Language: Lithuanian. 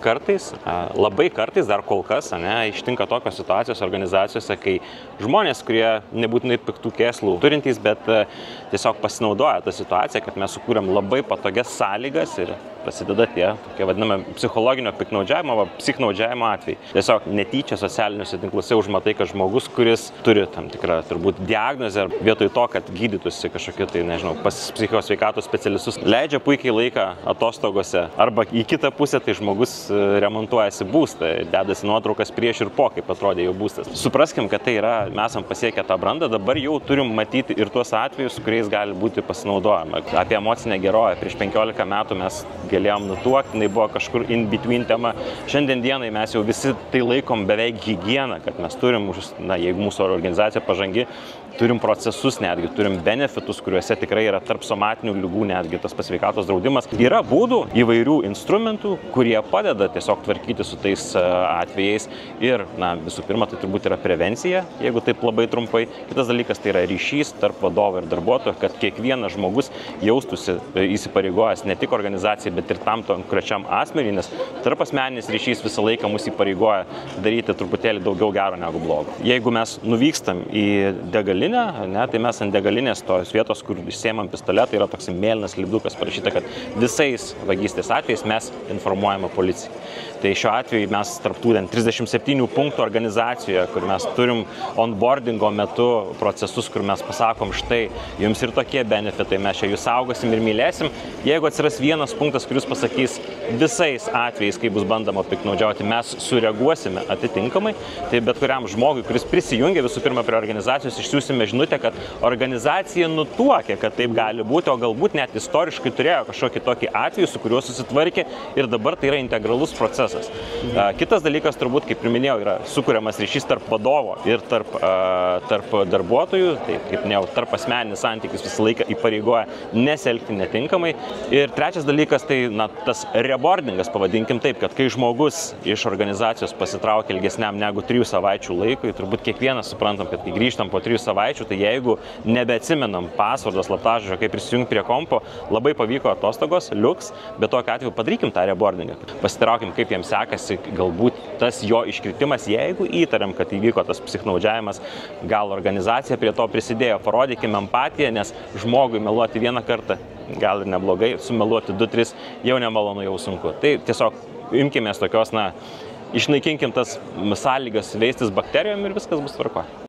kartais, labai kartais, dar kol kas, ištinka tokios situacijos organizacijose, kai žmonės, kurie nebūtinai piktų kėslų turintys, bet tiesiog pasinaudoja tą situaciją, kad mes sukūrėm labai patogias sąlygas ir prasideda tie, tokie vadiname, psichologinio piknaudžiavimo arba psichnaudžiavimo atvejai. Tiesiog netyčia socialiniuose tinkluose užmatai, kad žmogus, kuris turi tam tikrą turbūt diagnozę, vietoj to, kad gydytųsi kažkokiu, tai nežinau, pas psichikos sveikatos specialistus, leidžia puikiai laiką atostogose arba į kitą pusę, tai žmogus remontuojasi būstą, dedasi nuotraukas prieš ir po, kaip atrodė jo būstas. Supraskim, kad tai yra, mes esam pasiekę tą brandą, dabar jau turim matyti ir tuos atvejus, kuriais gali būti pasinaudojama. Apie emocinę gerovę prieš 15 metų mes galėjom nutuokti, jinai buvo kažkur in between tema. Šiandien dienai mes jau visi tai laikom beveik higieną, kad mes turim, jeigu mūsų organizacija pažangi, turim procesus netgi, turim benefitus, kuriuose tikrai yra tarp somatinių ligų netgi tas sveikatos draudimas. Yra būdų, įvairių instrumentų, kurie padeda tiesiog tvarkyti su tais atvejais ir, visų pirma, tai turbūt yra prevencija, jeigu taip labai trumpai. Kitas dalykas tai yra ryšys tarp vadovo ir darbuotojo, kad kiekvienas žmogus jaustųsi įsipareigojęs ne tik organizacijai, bet ir tam konkrečiam asmeniui, nes tarpasmeninis ryšys visą laiką mus įpareigoja daryti truputėlį daugiau gero negu blogo. Jeigu mes nuvykstam į degalinę, tai mes ant degalinės tos vietos, kur išsiėmam pistoletą, yra toks mėlynas lipdukas parašyta, kad visais vagystės atvejais mes informuojame policiją. Tai šiuo atveju mes tarptų 37 punktų organizacijoje, kur mes turim onboardingo metu procesus, kur mes pasakom, štai, jums ir tokie benefitai, mes čia jūs saugosim ir mylėsim. Jeigu atsiras vienas punktas, kuris pasakys visais atvejais, kai bus bandoma piknaudžiauti, mes sureaguosime atitinkamai, tai bet kuriam žmogui, kuris prisijungia visų pirma prie organizacijos, išsiųsime žinutę, kad organizacija nutuokė, kad taip gali būti, o galbūt net istoriškai turėjo kažkokį tokį atvejį, su kuriuo susitvarkė ir dabar tai yra integralus procesas. Kitas dalykas, turbūt, kaip ir minėjau, yra sukuriamas ryšys tarp vadovo ir tarp darbuotojų, tai kaip minėjau, tarp asmeninis santykis visą laiką įpareigoja nesielgti netinkamai. Ir trečias dalykas, tai tas reboardingas, pavadinkim taip, kad kai žmogus iš organizacijos pasitraukia ilgesniam negu 3 savaičių laikui, turbūt kiekvienas suprantam, kad kai grįžtam po 3 savaičių, tai jeigu nebeatsimenam pasvordą, slaptažodžio, kaip prisijungti prie kompo, labai pavyko atostogos, liuks, bet tokiu atveju padarykim tą reboardingą. Pasitraukim, kaip jiems sekasi, galbūt tas jo iškritimas, jeigu įtariam, kad įvyko tas psichnaudžiavimas, gal organizacija prie to prisidėjo, parodykime empatiją, nes žmogui meluoti vieną kartą gal ir neblogai, sumeluoti 2-3 jau nemalonu, jau sunku. Tai tiesiog imkimės tokios, išnaikinkim tas sąlygas veistis bakterijom ir viskas bus tvarkoje.